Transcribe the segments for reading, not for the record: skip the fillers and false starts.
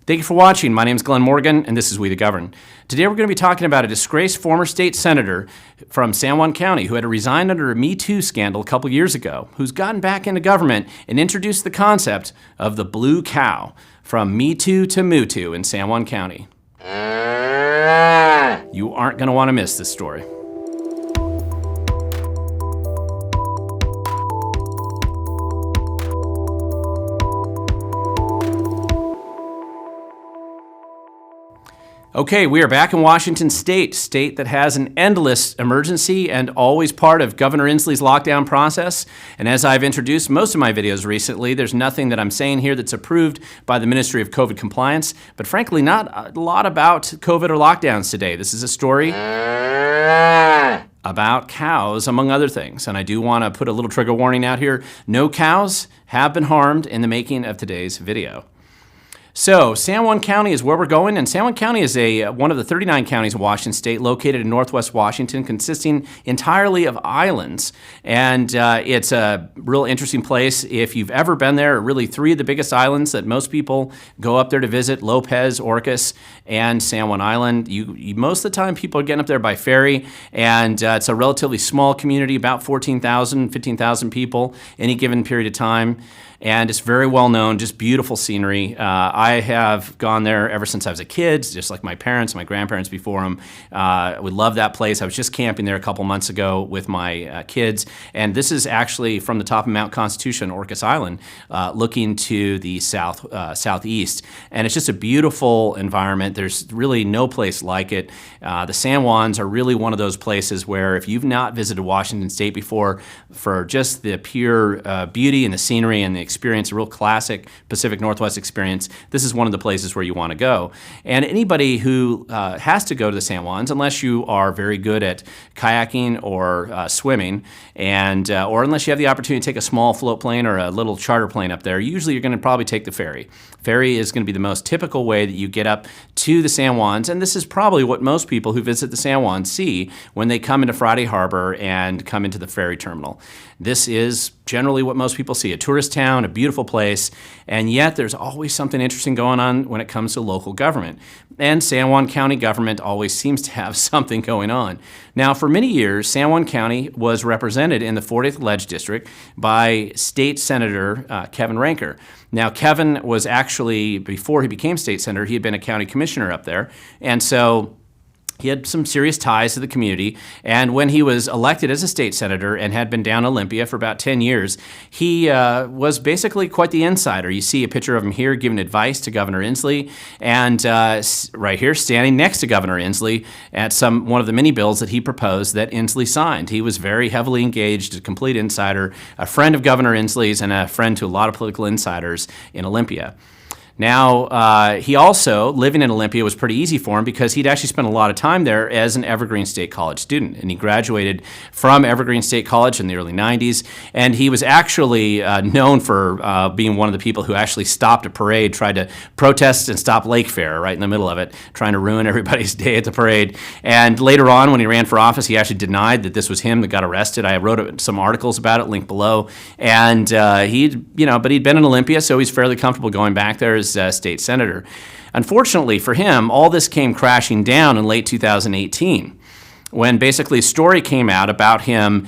Thank you for watching. My name is Glenn Morgan, and this is We the Govern. Today we're going to be talking about a disgraced former state senator from San Juan County who had to resign under a Metoo scandal a couple years ago, who's gotten back into government and introduced the concept of the blue cow, from Metoo to Mootoo in San Juan County. You aren't going to want to miss this story. Okay, we are back in Washington State that has an endless emergency and always part of Governor Inslee's lockdown process. And as I've introduced most of my videos recently, there's nothing that I'm saying here that's approved by the Ministry of COVID Compliance, but frankly, not a lot about COVID or lockdowns today. This is a story about cows, among other things. And I do want to put a little trigger warning out here. No cows have been harmed in the making of today's video. So San Juan County is where we're going, and San Juan County is one of the 39 counties of Washington State located in northwest Washington, consisting entirely of islands. And it's a real interesting place. If you've ever been there, really three of the biggest islands that most people go up there to visit: Lopez, Orcas, and San Juan Island. Most of the time people are getting up there by ferry, and it's a relatively small community, about 14,000, 15,000 people any given period of time. And it's very well known, just beautiful scenery. I have gone there ever since I was a kid, just like my parents, my grandparents before them. We love that place. I was just camping there a couple months ago with my kids. And this is actually from the top of Mount Constitution, Orcas Island, looking to the southeast. And it's just a beautiful environment. There's really no place like it. The San Juans are really one of those places where if you've not visited Washington State before, for just the pure beauty and the scenery and the experience, a real classic Pacific Northwest experience, this is one of the places where you want to go. And anybody who has to go to the San Juans, unless you are very good at kayaking or swimming, and or unless you have the opportunity to take a small float plane or a little charter plane up there, usually you're going to probably take the ferry. Ferry is going to be the most typical way that you get up to the San Juans, and this is probably what most people who visit the San Juans see when they come into Friday Harbor and come into the ferry terminal. This is generally what most people see: a tourist town, a beautiful place, and yet there's always something interesting going on when it comes to local government. And San Juan County government always seems to have something going on. Now, for many years, San Juan County was represented in the 40th Leg District by State Senator Kevin Ranker. Now, Kevin was actually, before he became state senator, he had been a county commissioner up there, and so he had some serious ties to the community. And when he was elected as a state senator and had been down Olympia for about 10 years, he was basically quite the insider. You see a picture of him here giving advice to Governor Inslee, and right here standing next to Governor Inslee at one of the mini bills that he proposed that Inslee signed. He was very heavily engaged, a complete insider, a friend of Governor Inslee's and a friend to a lot of political insiders in Olympia. Now, he also, living in Olympia was pretty easy for him because he'd actually spent a lot of time there as an Evergreen State College student. And he graduated from Evergreen State College in the early 90s. And he was actually known for being one of the people who actually stopped a parade, tried to protest and stop Lake Fair right in the middle of it, trying to ruin everybody's day at the parade. And later on, when he ran for office, he actually denied that this was him that got arrested. I wrote some articles about it, linked below. And but he'd been in Olympia, so he's fairly comfortable going back there as state senator. Unfortunately for him, all this came crashing down in late 2018 when basically a story came out about him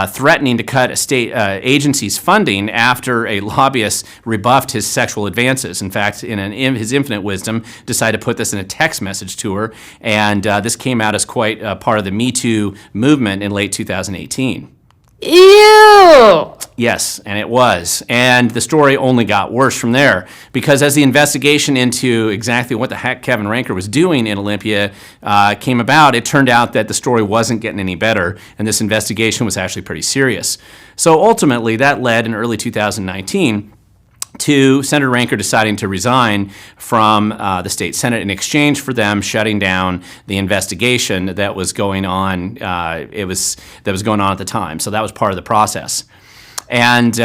threatening to cut a state agency's funding after a lobbyist rebuffed his sexual advances. In fact, in his infinite wisdom, decided to put this in a text message to her, and this came out as quite part of the Me Too movement in late 2018. Ew! Yes, and it was. And the story only got worse from there because as the investigation into exactly what the heck Kevin Ranker was doing in Olympia came about, it turned out that the story wasn't getting any better, and this investigation was actually pretty serious. So ultimately, that led in early 2019 to Senator Ranker deciding to resign from the state Senate in exchange for them shutting down the investigation that was going on. That was going on at the time. So that was part of the process. And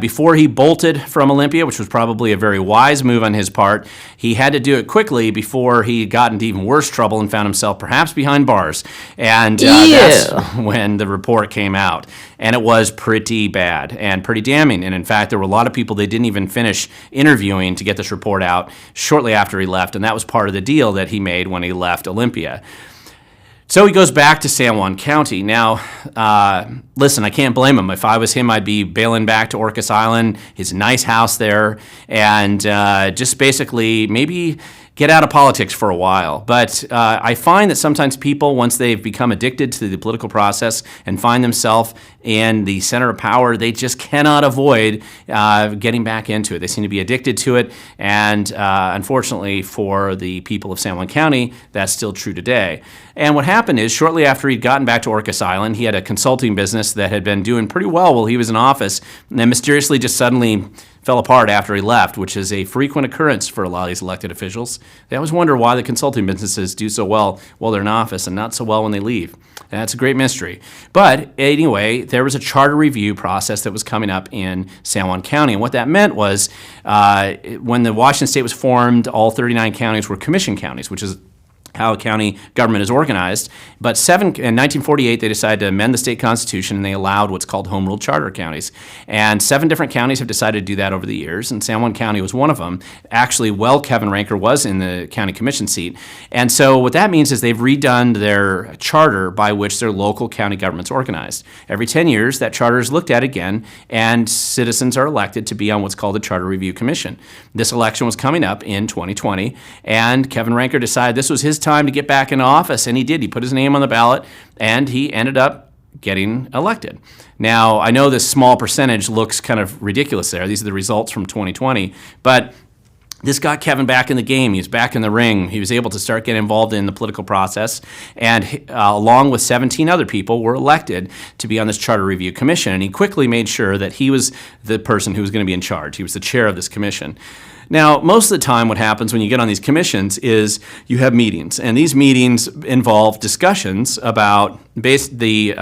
before he bolted from Olympia, which was probably a very wise move on his part, he had to do it quickly before he got into even worse trouble and found himself perhaps behind bars. And that's when the report came out. And it was pretty bad and pretty damning. And in fact, there were a lot of people they didn't even finish interviewing to get this report out shortly after he left. And that was part of the deal that he made when he left Olympia. So he goes back to San Juan County. Now, listen, I can't blame him. If I was him, I'd be bailing back to Orcas Island, his nice house there, and just basically maybe get out of politics for a while. But I find that sometimes people, once they've become addicted to the political process and find themselves in the center of power, they just cannot avoid getting back into it. They seem to be addicted to it. And unfortunately for the people of San Juan County, that's still true today. And what happened is, shortly after he'd gotten back to Orcas Island, he had a consulting business that had been doing pretty well while he was in office, and then mysteriously just suddenly fell apart after he left, which is a frequent occurrence for a lot of these elected officials. They always wonder why the consulting businesses do so well while they're in office and not so well when they leave. And that's a great mystery. But anyway, there was a charter review process that was coming up in San Juan County. And what that meant was when the Washington State was formed, all 39 counties were commission counties, which is how a county government is organized. But in 1948, they decided to amend the state constitution, and they allowed what's called home rule charter counties. And 7 different counties have decided to do that over the years, and San Juan County was one of them. Actually, Kevin Ranker was in the county commission seat. And so what that means is they've redone their charter by which their local county government's organized. Every 10 years, that charter is looked at again, and citizens are elected to be on what's called the Charter Review Commission. This election was coming up in 2020, and Kevin Ranker decided this was his time to get back into office, and he did. He put his name on the ballot, and he ended up getting elected. Now, I know this small percentage looks kind of ridiculous there. These are the results from 2020, but this got Kevin back in the game. He was back in the ring. He was able to start getting involved in the political process, and along with 17 other people, were elected to be on this Charter Review Commission, and he quickly made sure that he was the person who was going to be in charge. He was the chair of this commission. Now, most of the time what happens when you get on these commissions is you have meetings, and these meetings involve discussions about the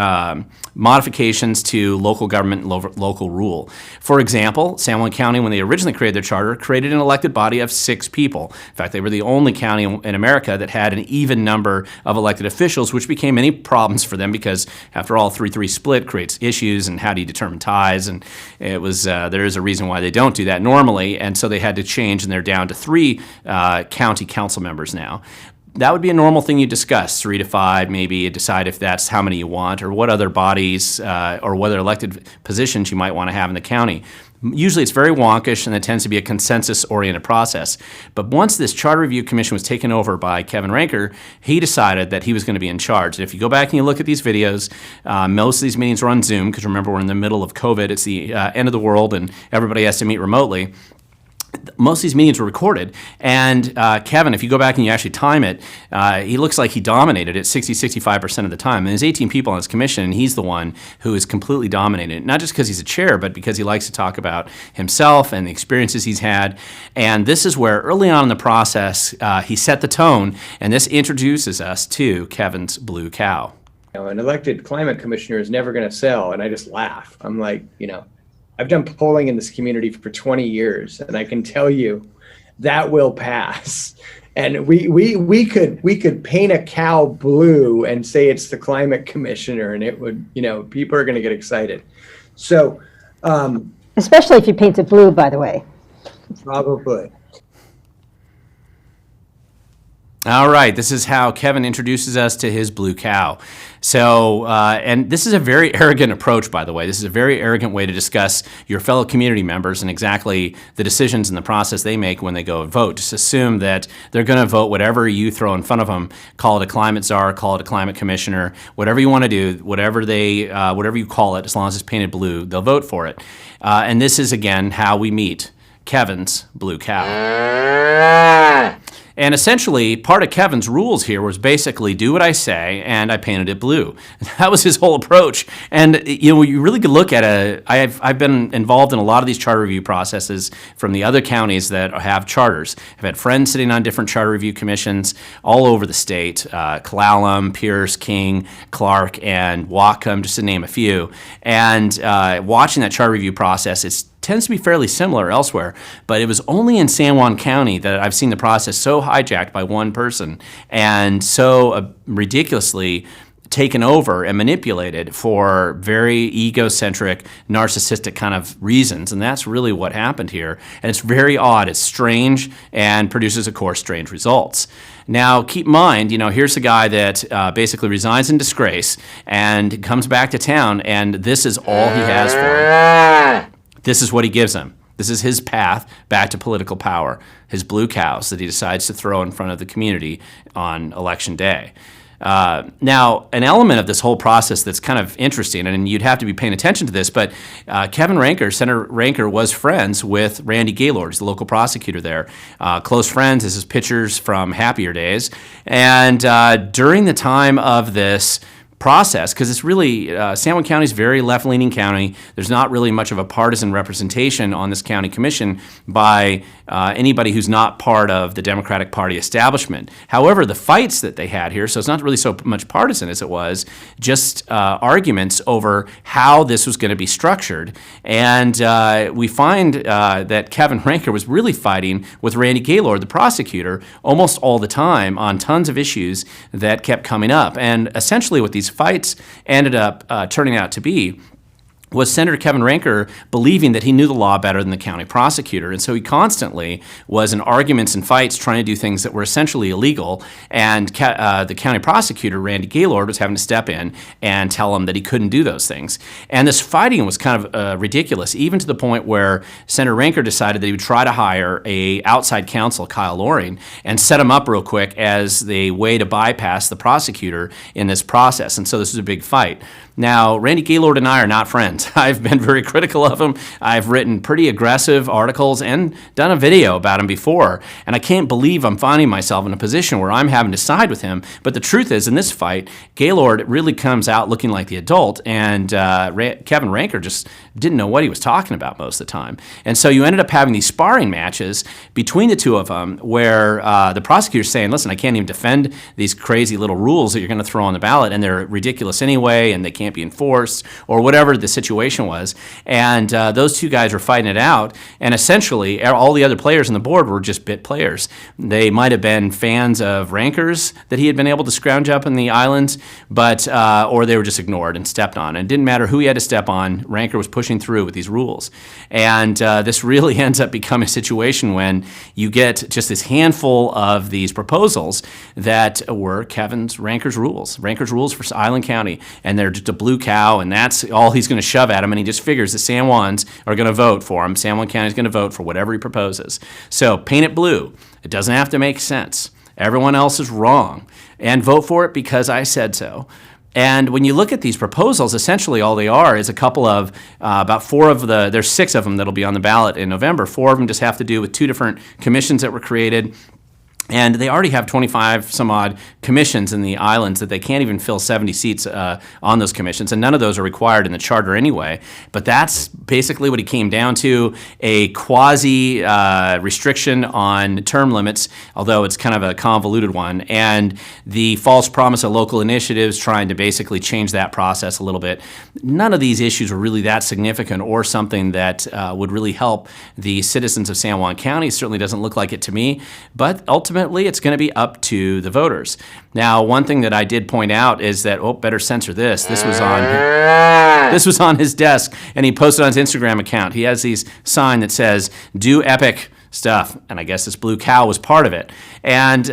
modifications to local government and local rule. For example, San Juan County, when they originally created their charter, created an elected body of 6 people. In fact, they were the only county in America that had an even number of elected officials, which became many problems for them because, after all, 3-3 split creates issues, and how do you determine ties? And it was there is a reason why they don't do that normally, and so they had to change, and they're down to 3 county council members now. That would be a normal thing you discuss, 3 to 5, maybe decide if that's how many you want, or what other bodies or what other elected positions you might want to have in the county. Usually it's very wonkish, and it tends to be a consensus-oriented process. But once this Charter Review Commission was taken over by Kevin Ranker, he decided that he was going to be in charge. And if you go back and you look at these videos, most of these meetings were on Zoom, because remember, we're in the middle of COVID. It's the end of the world, and everybody has to meet remotely. Most of these meetings were recorded, and Kevin, if you go back and you actually time it, he looks like he dominated it 65% of the time. And there's 18 people on his commission, and he's the one who is completely dominated, not just because he's a chair, but because he likes to talk about himself and the experiences he's had. And this is where, early on in the process, he set the tone, and this introduces us to Kevin's Blue Cow. An elected climate commissioner is never going to sell, and I just laugh. I'm like, I've done polling in this community for 20 years, and I can tell you that will pass. And we could paint a cow blue and say it's the climate commissioner, and it would, people are going to get excited. So, especially if you paint it blue, by the way. Probably. All right, this is how Kevin introduces us to his Blue Cow. So, and this is a very arrogant approach, by the way. This is a very arrogant way to discuss your fellow community members and exactly the decisions and the process they make when they go and vote. Just assume that they're going to vote whatever you throw in front of them. Call it a climate czar, call it a climate commissioner, whatever you want to do, whatever you call it, as long as it's painted blue, they'll vote for it. And this is, again, how we meet Kevin's Blue Cow. And essentially, part of Kevin's rules here was basically do what I say, and I painted it blue. That was his whole approach. And you really could look at it. I've been involved in a lot of these charter review processes from the other counties that have charters. I've had friends sitting on different charter review commissions all over the state: Clallam, Pierce, King, Clark, and Whatcom, just to name a few. And watching that charter review process, it tends to be fairly similar elsewhere, but it was only in San Juan County that I've seen the process so hijacked by one person and so ridiculously taken over and manipulated for very egocentric, narcissistic kind of reasons. And that's really what happened here. And it's very odd. It's strange and produces, of course, strange results. Now, keep in mind, here's a guy that basically resigns in disgrace and comes back to town, and this is all he has for him. This is what he gives him. This is his path back to political power, his blue cows that he decides to throw in front of the community on election day. Now, an element of this whole process that's kind of interesting, and you'd have to be paying attention to this, but Kevin Ranker, Senator Ranker, was friends with Randy Gaylord, who's the local prosecutor there. Close friends, this is pictures from happier days. And during the time of this process, because it's really, San Juan County is a very left-leaning county. There's not really much of a partisan representation on this county commission by anybody who's not part of the Democratic Party establishment. However, the fights that they had here, so it's not really so much partisan as it was, just arguments over how this was going to be structured. And we find that Kevin Ranker was really fighting with Randy Gaylord, the prosecutor, almost all the time on tons of issues that kept coming up. And essentially what these fights ended up turning out to be was Senator Kevin Ranker believing that he knew the law better than the county prosecutor. And so he constantly was in arguments and fights trying to do things that were essentially illegal. And the county prosecutor, Randy Gaylord, was having to step in and tell him that he couldn't do those things. And this fighting was kind of ridiculous, even to the point where Senator Ranker decided that he would try to hire a outside counsel, Kyle Loring, and set him up real quick as the way to bypass the prosecutor in this process. And so this was a big fight. Now, Randy Gaylord and I are not friends. I've been very critical of him. I've written pretty aggressive articles and done a video about him before. And I can't believe I'm finding myself in a position where I'm having to side with him. But the truth is, in this fight, Gaylord really comes out looking like the adult, and Kevin Ranker just didn't know what he was talking about most of the time. And so you ended up having these sparring matches between the two of them where the prosecutor's saying, listen, I can't even defend these crazy little rules that you're going to throw on the ballot, and they're ridiculous anyway, and they can't be enforced, or whatever the situation was. And those two guys were fighting it out, and essentially all the other players on the board were just bit players. They might have been fans of Ranker's that he had been able to scrounge up in the islands, but or they were just ignored and stepped on. And it didn't matter who he had to step on, Ranker was pushing through with these rules. And this really ends up becoming a situation when you get just this handful of these proposals that were Ranker's rules for Island County, and they're just a blue cow, and that's all he's going to shove at him, and he just figures the San Juans are going to vote for him. San Juan County is going to vote for whatever he proposes. So paint it blue. It doesn't have to make sense. Everyone else is wrong, and vote for it because I said so. And when you look at these proposals, essentially all they are is a couple of, about there's 6 of them that'll be on the ballot in November. 4 of them just have to do with 2 different commissions that were created. And they already have 25 some odd commissions in the islands that they can't even fill 70 seats on those commissions, and none of those are required in the charter anyway. But that's basically what it came down to, a quasi restriction on term limits, although it's kind of a convoluted one, and the false promise of local initiatives trying to basically change that process a little bit. None of these issues were really that significant or something that would really help the citizens of San Juan County. It certainly doesn't look like it to me, but ultimately it's going to be up to the voters. Now, one thing that I did point out is that, better censor this. This was on his desk, and he posted on his Instagram account. He has these sign that says, "Do epic stuff," and I guess this blue cow was part of it. And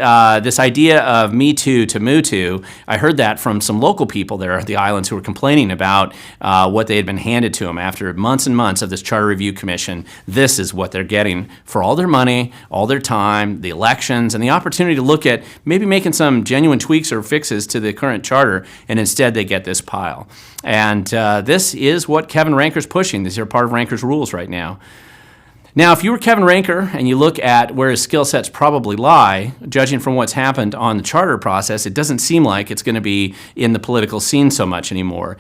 this idea of Metoo to Mootoo, I heard that from some local people there at the islands who were complaining about what they had been handed to them after months and months of this Charter Review Commission. This is what they're getting for all their money, all their time, the elections, and the opportunity to look at maybe making some genuine tweaks or fixes to the current charter, and instead they get this pile. And this is what Kevin Ranker's pushing. These are part of Ranker's rules right now. Now, if you were Kevin Ranker and you look at where his skill sets probably lie, judging from what's happened on the charter process, it doesn't seem like it's going to be in the political scene so much anymore.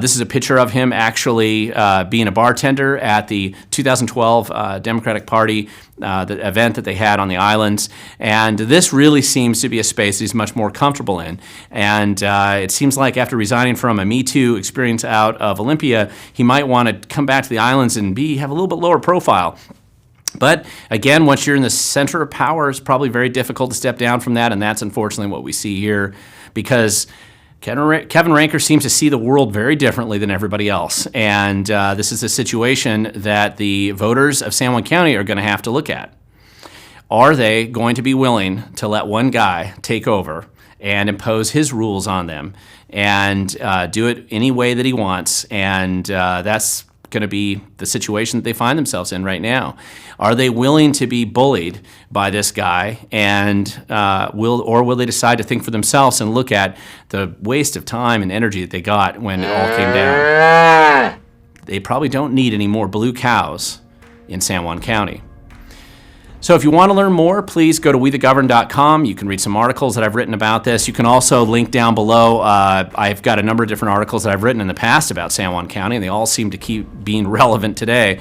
This is a picture of him actually being a bartender at the 2012 Democratic Party the event that they had on the islands. And this really seems to be a space he's much more comfortable in. And it seems like after resigning from a Metoo experience out of Olympia, he might want to come back to the islands and have a little bit lower profile. But again, once you're in the center of power, it's probably very difficult to step down from that, and that's unfortunately what we see here, because Kevin Ranker seems to see the world very differently than everybody else, and this is a situation that the voters of San Juan County are going to have to look at. Are they going to be willing to let one guy take over and impose his rules on them and do it any way that he wants? And that's going to be the situation that they find themselves in right now. Are they willing to be bullied by this guy, and will they decide to think for themselves and look at the waste of time and energy that they got when it all came down? They probably don't need any more blue cows in San Juan County. So if you want to learn more, please go to wethegovern.com. You can read some articles that I've written about this. You can also link down below. I've got a number of different articles that I've written in the past about San Juan County, and they all seem to keep being relevant today.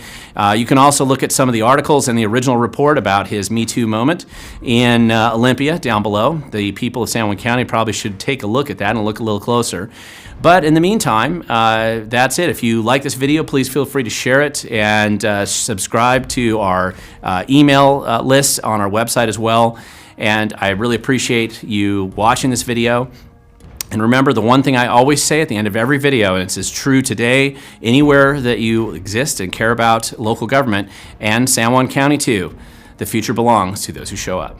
You can also look at some of the articles in the original report about his Me Too moment in Olympia down below. The people of San Juan County probably should take a look at that and look a little closer. But in the meantime, that's it. If you like this video, please feel free to share it and subscribe to our email list on our website as well. And I really appreciate you watching this video. And remember, the one thing I always say at the end of every video, and it's as true today, anywhere that you exist and care about local government, and San Juan County too, the future belongs to those who show up.